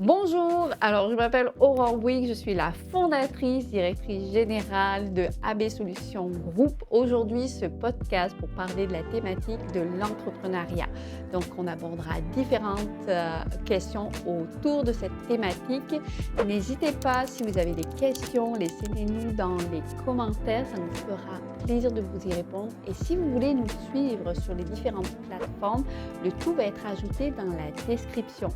Bonjour, alors je m'appelle Aurore Bouygues, je suis la fondatrice, directrice générale de AB Solutions Group. Aujourd'hui, ce podcast pour parler de la thématique de l'entrepreneuriat. Donc, on abordera différentes questions autour de cette thématique. N'hésitez pas, si vous avez des questions, laissez-les-nous dans les commentaires, ça nous fera plaisir de vous y répondre. Et si vous voulez nous suivre sur les différentes plateformes, le tout va être ajouté dans la description.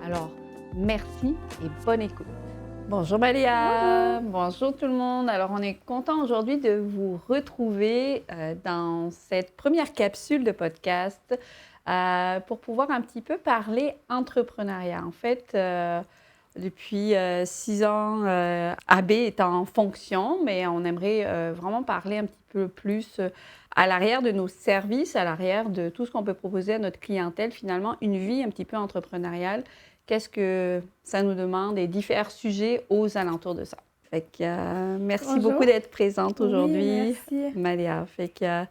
Alors, merci et bonne écoute. Bonjour Malia, bonjour tout le monde. Alors on est content aujourd'hui de vous retrouver dans cette première capsule de podcast pour pouvoir un petit peu parler entrepreneuriat. En fait, depuis 6 ans, AB est en fonction, mais on aimerait vraiment parler un petit peu plus à l'arrière de nos services, à l'arrière de tout ce qu'on peut proposer à notre clientèle, finalement, une vie un petit peu entrepreneuriale. Qu'est-ce que ça nous demande et différents sujets aux alentours de ça. Fait que, merci beaucoup d'être présente aujourd'hui, merci. Malia. Fait que,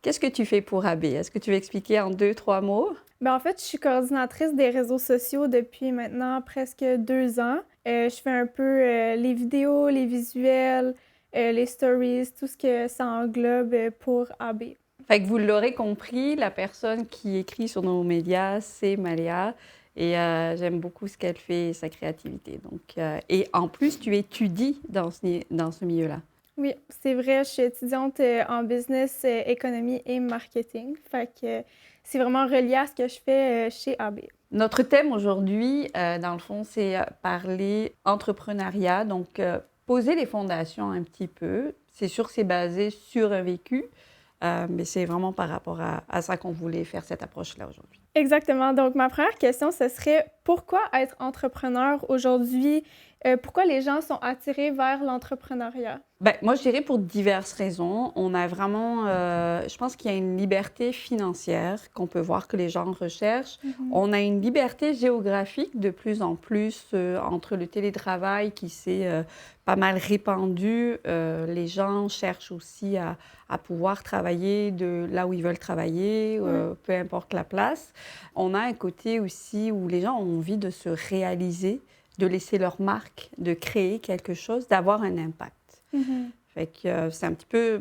qu'est-ce que tu fais pour AB? Est-ce que tu veux expliquer en 2-3 mots? En fait, je suis coordinatrice des réseaux sociaux depuis maintenant presque 2 ans. Je fais un peu les vidéos, les visuels, les stories, tout ce que ça englobe pour AB. Fait que vous l'aurez compris, la personne qui écrit sur nos médias, c'est Malia. Et j'aime beaucoup ce qu'elle fait et sa créativité. Donc, et en plus, tu étudies dans ce milieu-là. Oui, c'est vrai, je suis étudiante en business, économie et marketing. Fait que c'est vraiment relié à ce que je fais chez AB. Notre thème aujourd'hui, dans le fond, c'est parler entrepreneuriat. Donc, poser les fondations un petit peu. C'est sûr que c'est basé sur un vécu, mais c'est vraiment par rapport à ça qu'on voulait faire cette approche-là aujourd'hui. Exactement. Donc, ma première question, ce serait pourquoi être entrepreneur aujourd'hui? Pourquoi les gens sont attirés vers l'entrepreneuriat? Moi, je dirais pour diverses raisons. On a vraiment, je pense qu'il y a une liberté financière qu'on peut voir que les gens recherchent. On a une liberté géographique de plus en plus entre le télétravail qui s'est pas mal répandu. Les gens cherchent aussi à pouvoir travailler de là où ils veulent travailler, peu importe la place. On a un côté aussi où les gens ont envie de se réaliser, de laisser leur marque, de créer quelque chose, d'avoir un impact. Fait que c'est un petit peu,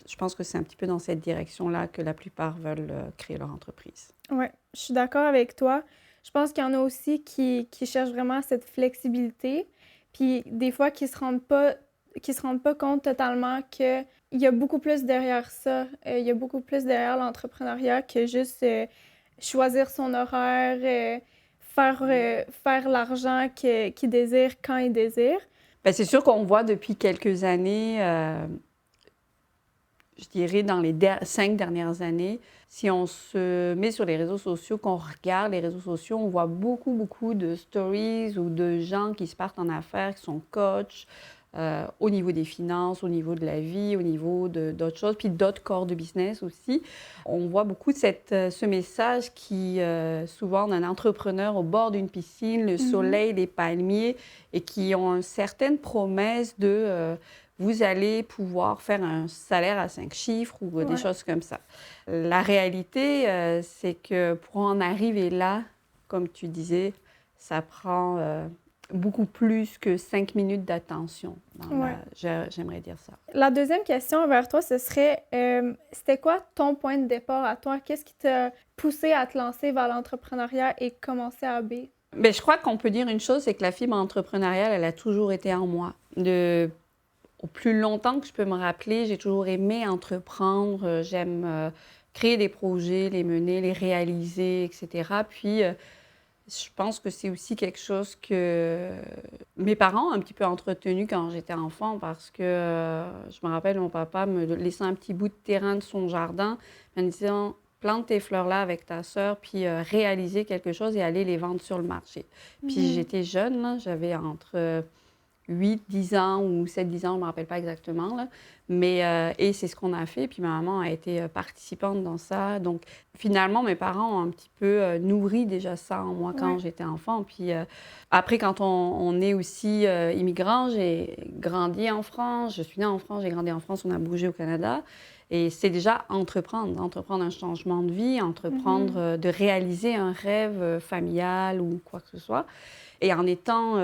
je pense que c'est un petit peu dans cette direction-là que la plupart veulent créer leur entreprise. Oui, je suis d'accord avec toi. Je pense qu'il y en a aussi qui cherchent vraiment cette flexibilité, puis des fois qui se rendent pas compte totalement qu'il y a beaucoup plus derrière ça. Il y a beaucoup plus derrière l'entrepreneuriat que juste choisir son horaire, faire l'argent qu'il désire quand il désire. C'est sûr qu'on voit depuis quelques années, je dirais dans les 5 dernières années, si on se met sur les réseaux sociaux, qu'on regarde les réseaux sociaux, on voit beaucoup de stories ou de gens qui se partent en affaires, qui sont coachs, au niveau des finances, au niveau de la vie, au niveau d'autres choses, puis d'autres corps de business aussi. On voit beaucoup ce message qui, souvent, d'un entrepreneur au bord d'une piscine, le soleil, les palmiers, et qui ont une certaine promesse de vous allez pouvoir faire un salaire à 5 chiffres ou des choses comme ça. La réalité, c'est que pour en arriver là, comme tu disais, ça prend beaucoup plus que 5 minutes d'attention. J'aimerais dire ça. La deuxième question vers toi, ce serait, c'était quoi ton point de départ à toi? Qu'est-ce qui t'a poussé à te lancer vers l'entrepreneuriat et commencer à AB? Je crois qu'on peut dire une chose, c'est que la fibre entrepreneuriale, elle a toujours été en moi. Au plus longtemps que je peux me rappeler, j'ai toujours aimé entreprendre. J'aime créer des projets, les mener, les réaliser, etc. Puis, je pense que c'est aussi quelque chose que mes parents ont un petit peu entretenu quand j'étais enfant parce que je me rappelle mon papa me laissant un petit bout de terrain de son jardin en me disant « Plante tes fleurs là avec ta sœur, puis réaliser quelque chose et aller les vendre sur le marché. » Puis j'étais jeune, là, j'avais entre 8-10 ans ou 7-10 ans, je ne me rappelle pas exactement. Là. Mais, et c'est ce qu'on a fait. Puis ma maman a été participante dans ça. Donc, finalement, mes parents ont un petit peu nourri déjà ça en moi quand j'étais enfant. Puis après, quand on est aussi immigrant, j'ai grandi en France. Je suis née en France, j'ai grandi en France, on a bougé au Canada. Et c'est déjà entreprendre un changement de vie, entreprendre de réaliser un rêve familial ou quoi que ce soit. Et en étant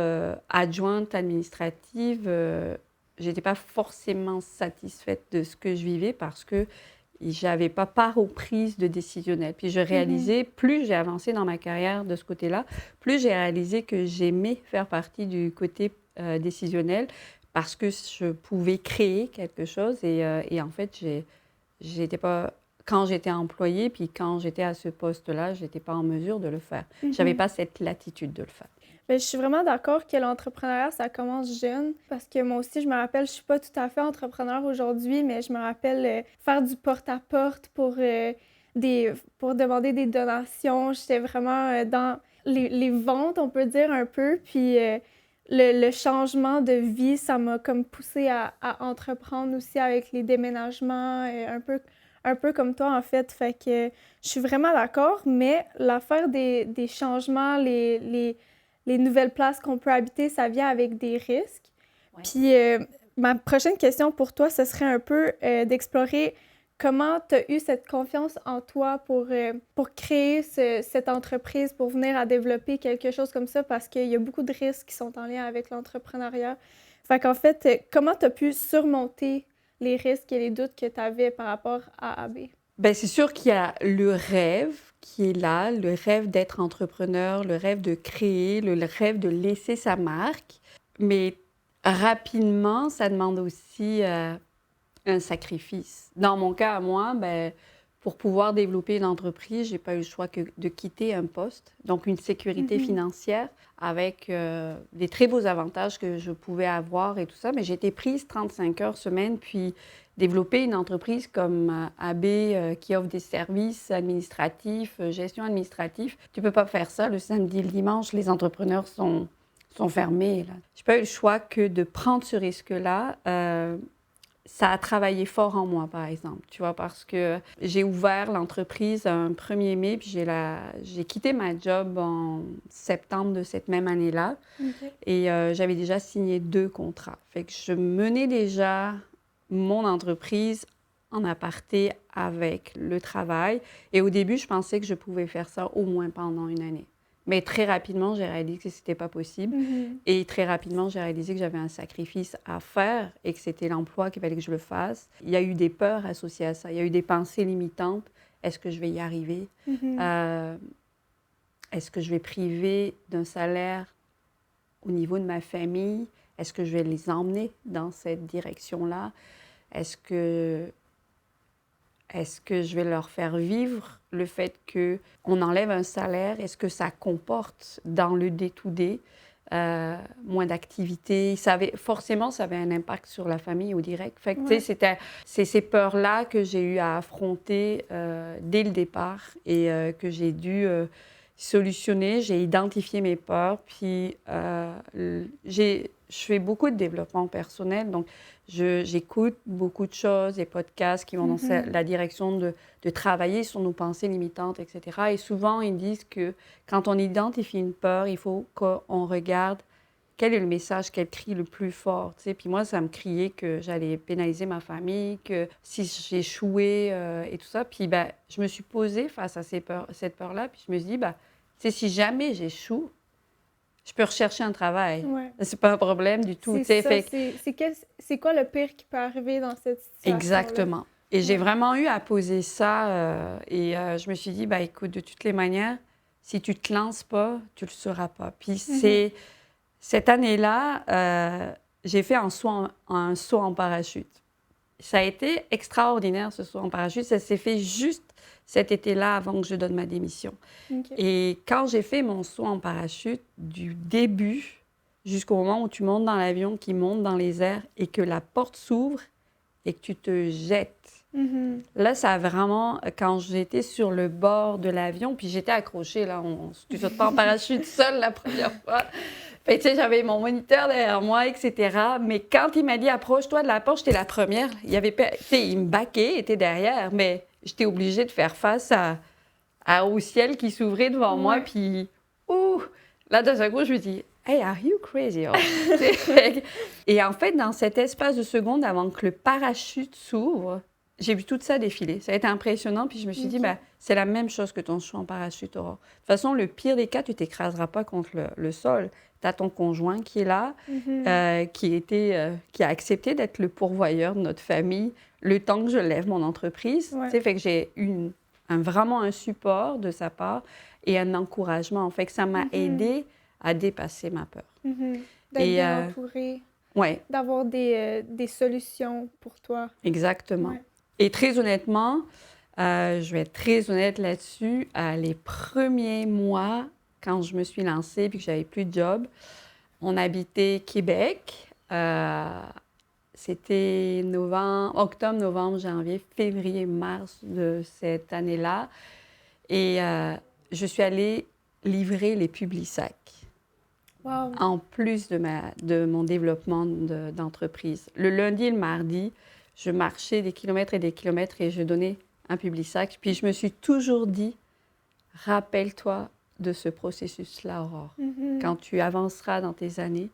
adjointe administrative, je n'étais pas forcément satisfaite de ce que je vivais parce que je n'avais pas part aux prises de décisionnel. Puis je réalisais, plus j'ai avancé dans ma carrière de ce côté-là, plus j'ai réalisé que j'aimais faire partie du côté décisionnel parce que je pouvais créer quelque chose. Et en fait, j'étais pas... Quand j'étais employée, puis quand j'étais à ce poste-là, je n'étais pas en mesure de le faire. Je n'avais pas cette latitude de le faire. Bien, je suis vraiment d'accord que l'entrepreneuriat, ça commence jeune. Parce que moi aussi, je me rappelle, je suis pas tout à fait entrepreneur aujourd'hui, mais je me rappelle faire du porte-à-porte pour demander des donations. J'étais vraiment dans les ventes, on peut dire un peu. Puis le changement de vie, ça m'a comme poussée à entreprendre aussi avec les déménagements, un peu comme toi, en fait. Fait que je suis vraiment d'accord, mais l'affaire des changements, les nouvelles places qu'on peut habiter, ça vient avec des risques. Ouais. Puis ma prochaine question pour toi, ce serait un peu d'explorer comment tu as eu cette confiance en toi pour créer cette entreprise, pour venir à développer quelque chose comme ça, parce qu'il y a beaucoup de risques qui sont en lien avec l'entrepreneuriat. Fait qu'en fait, comment tu as pu surmonter les risques et les doutes que tu avais par rapport à AB? Bien, c'est sûr qu'il y a le rêve qui est là, le rêve d'être entrepreneur, le rêve de créer, le rêve de laisser sa marque. Mais rapidement, ça demande aussi un sacrifice. Dans mon cas, à moi, bien, pour pouvoir développer une entreprise, je n'ai pas eu le choix que de quitter un poste, donc une sécurité financière avec des très beaux avantages que je pouvais avoir et tout ça. Mais j'ai été prise 35 heures semaine, puis développer une entreprise comme AB qui offre des services administratifs, gestion administrative, tu ne peux pas faire ça le samedi et le dimanche, les entrepreneurs sont fermés. Je n'ai pas eu le choix que de prendre ce risque-là. Ça a travaillé fort en moi, par exemple, tu vois, parce que j'ai ouvert l'entreprise un 1er mai, puis j'ai quitté ma job en septembre de cette même année-là. Okay. Et j'avais déjà signé 2 contrats. Fait que je menais déjà mon entreprise en aparté avec le travail. Et au début, je pensais que je pouvais faire ça au moins pendant une année. Mais très rapidement, j'ai réalisé que ce n'était pas possible. Et très rapidement, j'ai réalisé que j'avais un sacrifice à faire et que c'était l'emploi qu'il fallait que je le fasse. Il y a eu des peurs associées à ça. Il y a eu des pensées limitantes. Est-ce que je vais y arriver? Est-ce que je vais priver d'un salaire au niveau de ma famille? Est-ce que je vais les emmener dans cette direction-là? Est-ce que je vais leur faire vivre le fait qu'on enlève un salaire? Est-ce que ça comporte dans le day-to-day moins d'activités? Forcément, ça avait un impact sur la famille au direct. Fait que, c'est ces peurs-là que j'ai eu à affronter dès le départ et que j'ai dû solutionner. J'ai identifié mes peurs, puis je fais beaucoup de développement personnel, donc j'écoute beaucoup de choses, des podcasts qui vont dans la direction de travailler sur nos pensées limitantes, etc. Et souvent, ils disent que quand on identifie une peur, il faut qu'on regarde quel est le message qu'elle crie le plus fort. Tu sais. Puis moi, ça me criait que j'allais pénaliser ma famille, que si j'échouais et tout ça. Puis je me suis posée face à cette peur-là, puis je me suis dit, si jamais j'échoue, je peux rechercher un travail. Ouais. C'est pas un problème du tout. C'est quoi le pire qui peut arriver dans cette situation? Exactement. Et j'ai vraiment eu à poser ça et je me suis dit, écoute, de toutes les manières, si tu te lances pas, tu le sauras pas. Puis cette année-là, j'ai fait un saut en parachute. Ça a été extraordinaire, ce saut en parachute. Ça s'est fait juste cet été-là, avant que je donne ma démission. Okay. Et quand j'ai fait mon saut en parachute, du début jusqu'au moment où tu montes dans l'avion, qui monte dans les airs et que la porte s'ouvre et que tu te jettes. Là, ça a vraiment... Quand j'étais sur le bord de l'avion, puis j'étais accrochée, là, tu sautes pas en parachute seule la première fois. Fait, tu sais, j'avais mon moniteur derrière moi, etc. Mais quand il m'a dit « Approche-toi de la porte », j'étais la première. Il me baquait, il était derrière, mais j'étais obligée de faire face au ciel qui s'ouvrait devant moi. Puis, là, d'un seul coup, je me dis « Hey, are you crazy? » Et en fait, dans cet espace de seconde, avant que le parachute s'ouvre, j'ai vu tout ça défiler. Ça a été impressionnant. Puis je me suis dit, OK. c'est la même chose que ton saut en parachute, Aurore. De toute façon, le pire des cas, tu t'écraseras pas contre le sol. Tu as ton conjoint qui est là, qui a accepté d'être le pourvoyeur de notre famille le temps que je lève mon entreprise. Ouais. Tu sais, fait que j'ai eu vraiment un support de sa part et un encouragement. Fait que ça m'a aidé à dépasser ma peur. D'être Et, bien entourée, Ouais, d'avoir des solutions pour toi. exactement. Ouais. Et très honnêtement, je vais être très honnête là-dessus, les premiers mois, quand je me suis lancée et que j'avais plus de job, on habitait Québec. C'était octobre, novembre, janvier, février, mars de cette année-là. Et je suis allée livrer les Publisac, Wow. en plus de mon développement d'entreprise. Le lundi et le mardi, je marchais des kilomètres et je donnais un Publisac. Puis je me suis toujours dit, rappelle-toi de ce processus-là, Aurore. Quand tu avanceras dans tes années,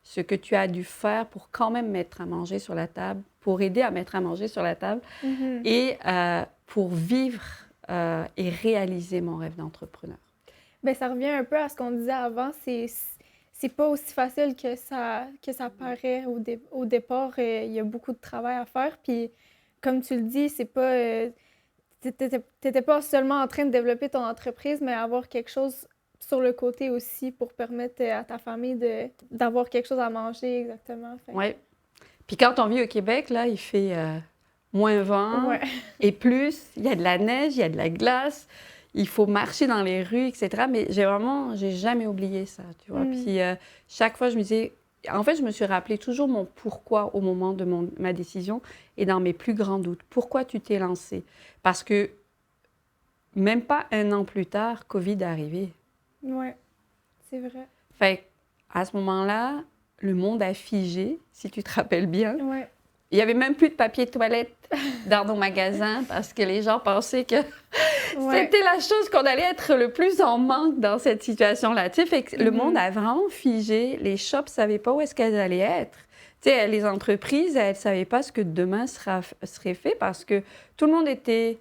ce que tu as dû faire pour quand même mettre à manger sur la table, pour aider à mettre à manger sur la table et pour vivre et réaliser mon rêve d'entrepreneur. Ben, ça revient un peu à ce qu'on disait avant. C'est pas aussi facile que ça paraît au départ. Il y a beaucoup de travail à faire. Puis, comme tu le dis, c'est pas... t'étais pas seulement en train de développer ton entreprise, mais avoir quelque chose sur le côté aussi pour permettre à ta famille d'avoir quelque chose à manger, exactement. Oui. Puis quand on vit au Québec, là, il fait moins 20 Ouais. et plus. Il y a de la neige, il y a de la glace. Il faut marcher dans les rues, etc. Mais j'ai jamais oublié ça, tu vois. Puis chaque fois, je me disais... En fait, je me suis rappelé toujours mon pourquoi au moment de ma décision et dans mes plus grands doutes. Pourquoi tu t'es lancée? Parce que même pas un an plus tard, COVID est arrivé. Oui, c'est vrai. Fait à ce moment-là, le monde a figé, si tu te rappelles bien. Ouais. Il n'y avait même plus de papier de toilette dans nos magasins parce que les gens pensaient que c'était la chose qu'on allait être le plus en manque dans cette situation-là. Tu sais, fait que le monde a vraiment figé. Les shops ne savaient pas où est-ce qu'elles allaient être. Tu sais, les entreprises, elles ne savaient pas ce que demain serait fait parce que tout le monde était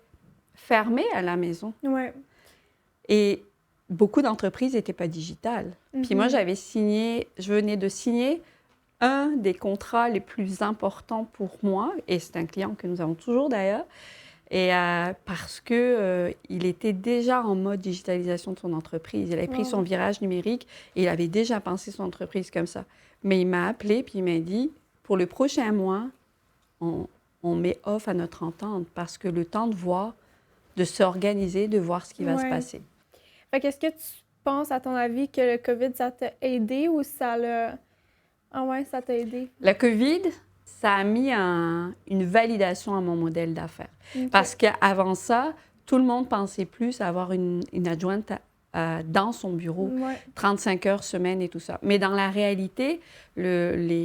fermé à la maison. Ouais. Et beaucoup d'entreprises n'étaient pas digitales. Puis moi, je venais de signer un des contrats les plus importants pour moi, et c'est un client que nous avons toujours d'ailleurs, et parce qu'il était déjà en mode digitalisation de son entreprise. Il avait pris son virage numérique et il avait déjà pensé son entreprise comme ça. Mais il m'a appelé puis il m'a dit, pour le prochain mois, on met off à notre entente parce que le temps de voir, de s'organiser, de voir ce qui va se passer. Fait qu'est-ce que tu penses, à ton avis, que le COVID, ça t'a aidé ou ça l'a... Ah ouais, ça t'a aidé? La COVID, ça a mis une validation à mon modèle d'affaires. Okay. Parce qu'avant ça, tout le monde pensait plus à avoir une adjointe dans son bureau, 35 heures semaine et tout ça. Mais dans la réalité, les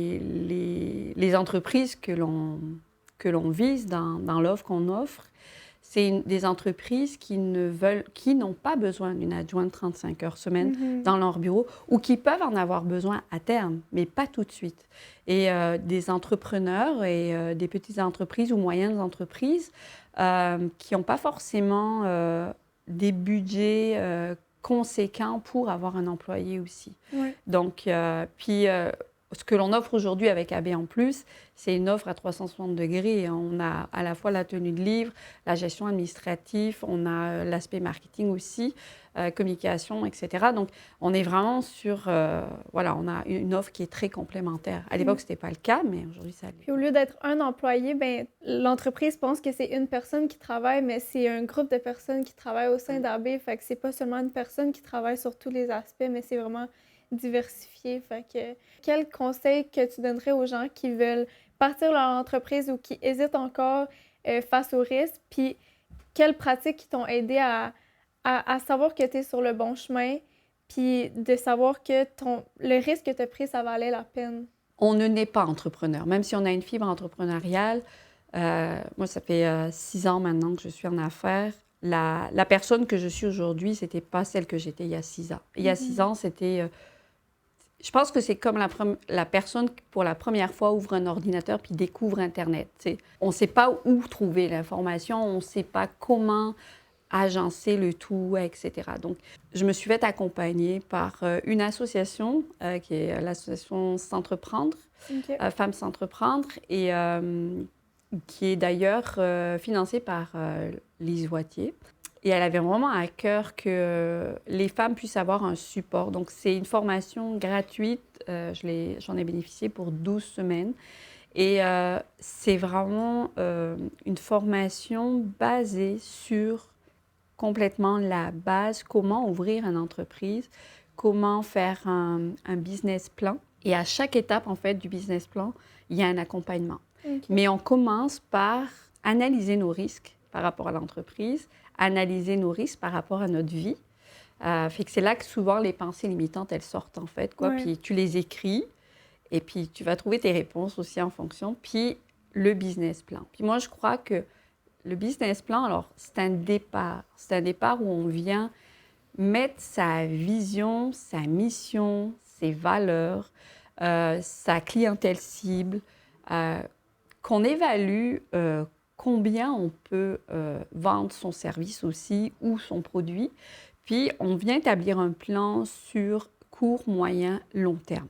entreprises que l'on vise dans l'offre qu'on offre, c'est des entreprises qui n'ont pas besoin d'une adjointe 35 heures semaine dans leur bureau ou qui peuvent en avoir besoin à terme, mais pas tout de suite. Et des entrepreneurs et des petites entreprises ou moyennes entreprises qui n'ont pas forcément des budgets conséquents pour avoir un employé aussi. Ouais. Donc, ce que l'on offre aujourd'hui avec AB en plus, c'est une offre à 360 degrés. On a à la fois la tenue de livre, la gestion administrative, on a l'aspect marketing aussi, communication, etc. Donc, on est vraiment sur... on a une offre qui est très complémentaire. À l'époque, ce n'était pas le cas, mais aujourd'hui, ça l'est. Puis au lieu d'être un employé, ben, l'entreprise pense que c'est une personne qui travaille, mais c'est un groupe de personnes qui travaillent au sein d'AB. Fait que c'est pas seulement une personne qui travaille sur tous les aspects, mais c'est vraiment diversifié. Fait que quel conseil que tu donnerais aux gens qui veulent partir leur entreprise ou qui hésitent encore face aux risques? Puis quelles pratiques qui t'ont aidé à savoir que tu es sur le bon chemin, puis de savoir que le risque que tu as pris, ça valait la peine? On ne naît pas entrepreneur. Même si on a une fibre entrepreneuriale, moi, ça fait 6 ans maintenant que je suis en affaires. La personne que je suis aujourd'hui, c'était pas celle que j'étais il y a 6 ans. Il y a 6 ans, je pense que c'est comme la personne qui, pour la première fois, ouvre un ordinateur puis découvre Internet. T'sais. On ne sait pas où trouver l'information, on ne sait pas comment agencer le tout, etc. Donc, je me suis fait accompagner par une association qui est l'association S'entreprendre, Femmes S'entreprendre, et qui est d'ailleurs financée par Lise Wattier. Et elle avait vraiment à cœur que les femmes puissent avoir un support. Donc, c'est une formation gratuite. J'en ai bénéficié pour 12 semaines. Et c'est vraiment une formation basée sur complètement la base, comment ouvrir une entreprise, comment faire un business plan. Et à chaque étape, en fait, du business plan, il y a un accompagnement. Mais on commence par analyser nos risques par rapport à l'entreprise, analyser nos risques par rapport à notre vie. Fait que c'est là que souvent les pensées limitantes, elles sortent en fait, quoi. Puis tu les écris et puis tu vas trouver tes réponses aussi en fonction. Puis le business plan. Puis moi, je crois que le business plan, alors c'est un départ. C'est un départ où on vient mettre sa vision, sa mission, ses valeurs, sa clientèle cible, qu'on évalue combien on peut vendre son service aussi ou son produit. Puis, on vient établir un plan sur court, moyen, long terme.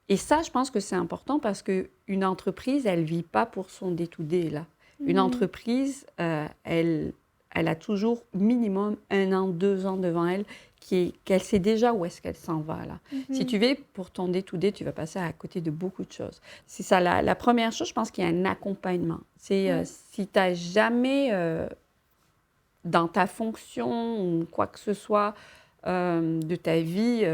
Et ça, je pense que c'est important parce qu'une entreprise, elle ne vit pas pour son day-to-day, là. Une entreprise, elle a toujours minimum 1 an, 2 ans devant elle, qu'elle sait déjà où est-ce qu'elle s'en va, là. Si tu vis pour ton day-to-day, tu vas passer à côté de beaucoup de choses. C'est ça, la première chose, je pense qu'il y a un accompagnement. C'est si tu n'as jamais, dans ta fonction ou quoi que ce soit de ta vie,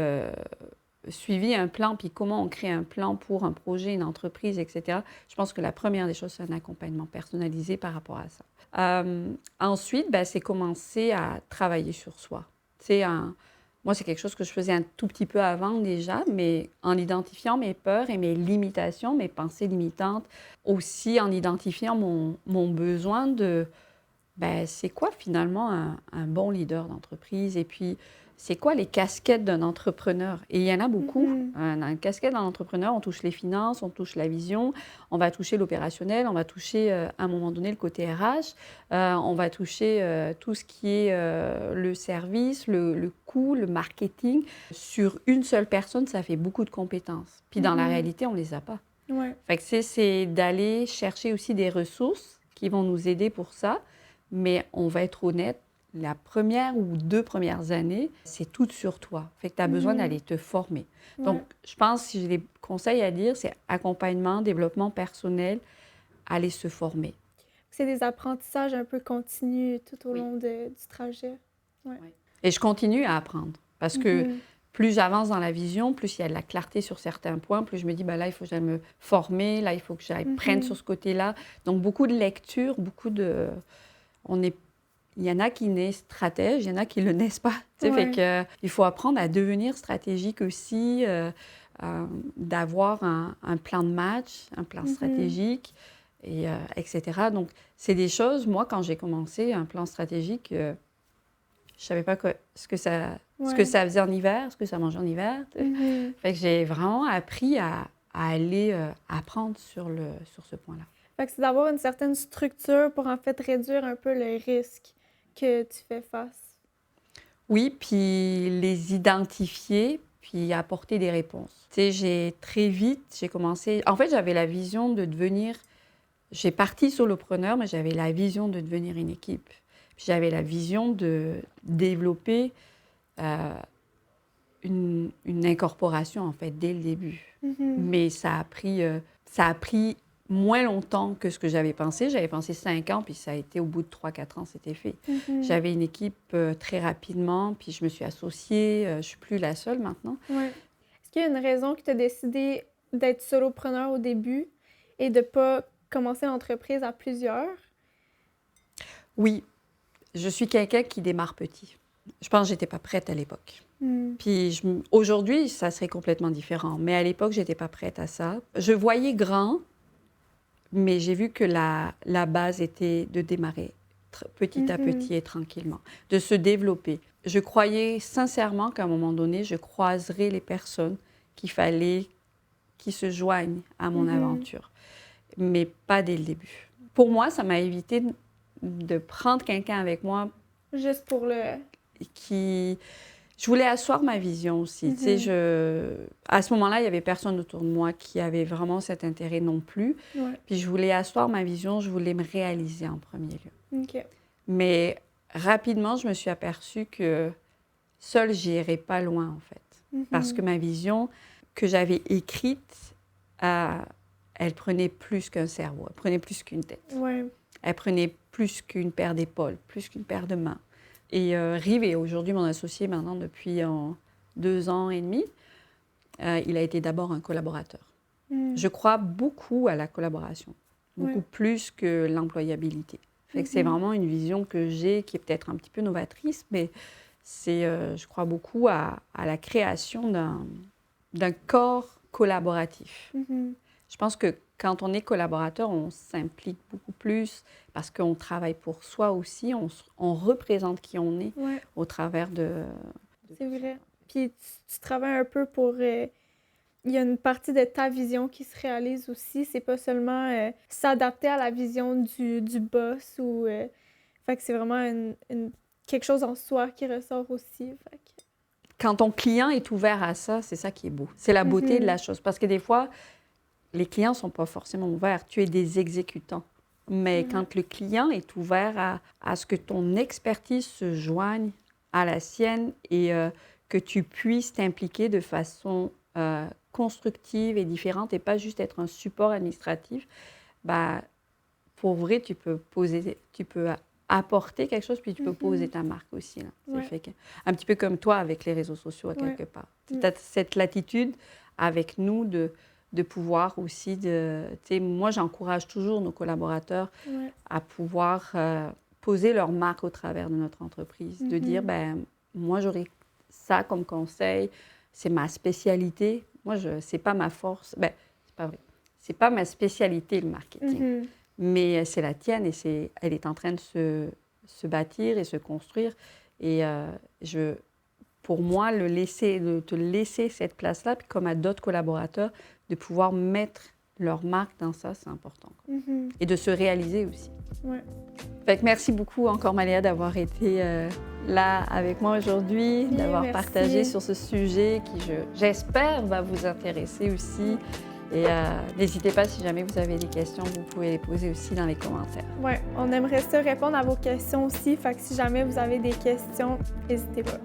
suivi un plan, puis comment on crée un plan pour un projet, une entreprise, etc. Je pense que la première des choses, c'est un accompagnement personnalisé par rapport à ça. Ensuite, c'est commencer à travailler sur soi. Moi, c'est quelque chose que je faisais un tout petit peu avant déjà, mais en identifiant mes peurs et mes limitations, mes pensées limitantes, aussi en identifiant mon besoin de, c'est quoi finalement un bon leader d'entreprise? Et puis, c'est quoi les casquettes d'un entrepreneur? Et il y en a beaucoup. Dans une casquette d'un entrepreneur, on touche les finances, on touche la vision, on va toucher l'opérationnel, on va toucher à un moment donné le côté RH, on va toucher tout ce qui est le service, le coût, le marketing. Sur une seule personne, ça fait beaucoup de compétences. Puis dans la réalité, on ne les a pas. Fait que c'est d'aller chercher aussi des ressources qui vont nous aider pour ça, mais on va être honnête, la première ou 2 premières années, c'est tout sur toi. Fait que tu as besoin d'aller te former. Donc, je pense, si j'ai des conseils à dire, c'est accompagnement, développement personnel, aller se former. C'est des apprentissages un peu continus tout au long du trajet. Et je continue à apprendre parce que plus j'avance dans la vision, plus il y a de la clarté sur certains points, plus je me dis, là, il faut que j'aille me former, là, il faut que j'aille prendre sur ce côté-là. Donc, beaucoup de lecture, il y en a qui naissent stratèges, il y en a qui ne le naissent pas. Fait que, il faut apprendre à devenir stratégique aussi, d'avoir un plan de match, un plan stratégique, et, etc. Donc, c'est des choses, moi, quand j'ai commencé un plan stratégique, je ne savais pas ce que ça faisait en hiver, ce que ça mangeait en hiver. Fait que j'ai vraiment appris à aller apprendre sur ce point-là. Fait que c'est d'avoir une certaine structure pour, en fait, réduire un peu le risque que tu fais face. Oui, puis les identifier, puis apporter des réponses. J'ai commencé... En fait, j'avais la vision de devenir... J'ai parti solopreneur, mais j'avais la vision de devenir une équipe. Puis j'avais la vision de développer une incorporation, en fait, dès le début. Mais ça a pris moins longtemps que ce que j'avais pensé. J'avais pensé 5 ans, puis ça a été au bout de 3-4 ans, c'était fait. J'avais une équipe très rapidement, puis je me suis associée. Je ne suis plus la seule maintenant. Est-ce qu'il y a une raison que tu as décidé d'être solopreneur au début et de ne pas commencer l'entreprise à plusieurs? Oui. Je suis quelqu'un qui démarre petit. Je pense que je n'étais pas prête à l'époque. Puis aujourd'hui, ça serait complètement différent. Mais à l'époque, je n'étais pas prête à ça. Je voyais grand, mais j'ai vu que la base était de démarrer petit à petit et tranquillement, de se développer. Je croyais sincèrement qu'à un moment donné, je croiserais les personnes qu'il fallait qu'ils se joignent à mon aventure, mais pas dès le début. Pour moi, ça m'a évité de prendre quelqu'un avec moi Juste pour le... qui... Je voulais asseoir ma vision aussi. Tu sais, à ce moment-là, il n'y avait personne autour de moi qui avait vraiment cet intérêt non plus. Ouais. Puis je voulais asseoir ma vision, je voulais me réaliser en premier lieu. OK. Mais rapidement, je me suis aperçue que seule, je n'irais pas loin, en fait. Parce que ma vision que j'avais écrite, elle prenait plus qu'un cerveau, elle prenait plus qu'une tête. Ouais. Elle prenait plus qu'une paire d'épaules, plus qu'une paire de mains. Et Rive est aujourd'hui mon associé maintenant depuis 2 ans et demi. Il a été d'abord un collaborateur. Je crois beaucoup à la collaboration, beaucoup plus que l'employabilité. Fait que c'est vraiment une vision que j'ai qui est peut-être un petit peu novatrice, mais c'est, je crois beaucoup à la création d'un corps collaboratif. Je pense que quand on est collaborateur, on s'implique beaucoup plus parce qu'on travaille pour soi aussi, on représente qui on est au travers de... C'est vrai. Puis tu travailles un peu pour... il y a une partie de ta vision qui se réalise aussi. C'est pas seulement s'adapter à la vision du boss ou... fait que c'est vraiment quelque chose en soi qui ressort aussi. Fait que... Quand ton client est ouvert à ça, c'est ça qui est beau. C'est la beauté de la chose. Parce que des fois, les clients ne sont pas forcément ouverts. Tu es des exécutants. Mais quand le client est ouvert à ce que ton expertise se joigne à la sienne et que tu puisses t'impliquer de façon constructive et différente et pas juste être un support administratif, bah, pour vrai, tu peux apporter quelque chose, puis tu peux poser ta marque aussi. Là. Fait que, un petit peu comme toi avec les réseaux sociaux, à quelque part. Tu as cette latitude avec nous de pouvoir aussi... moi, j'encourage toujours nos collaborateurs à pouvoir poser leur marque au travers de notre entreprise. De dire, ben moi, j'aurais ça comme conseil, c'est ma spécialité. Moi, c'est pas ma force. Ben, c'est pas vrai. C'est pas ma spécialité, le marketing. Mais c'est la tienne et elle est en train de se bâtir et se construire. Et pour moi, de te laisser cette place-là, puis comme à d'autres collaborateurs, de pouvoir mettre leur marque dans ça, c'est important. Et de se réaliser aussi. Ouais. Fait que merci beaucoup encore, Maléa, d'avoir été là avec moi aujourd'hui, d'avoir partagé sur ce sujet qui, j'espère, va vous intéresser aussi. Et n'hésitez pas, si jamais vous avez des questions, vous pouvez les poser aussi dans les commentaires. Oui, on aimerait ça répondre à vos questions aussi. Fait que si jamais vous avez des questions, n'hésitez pas.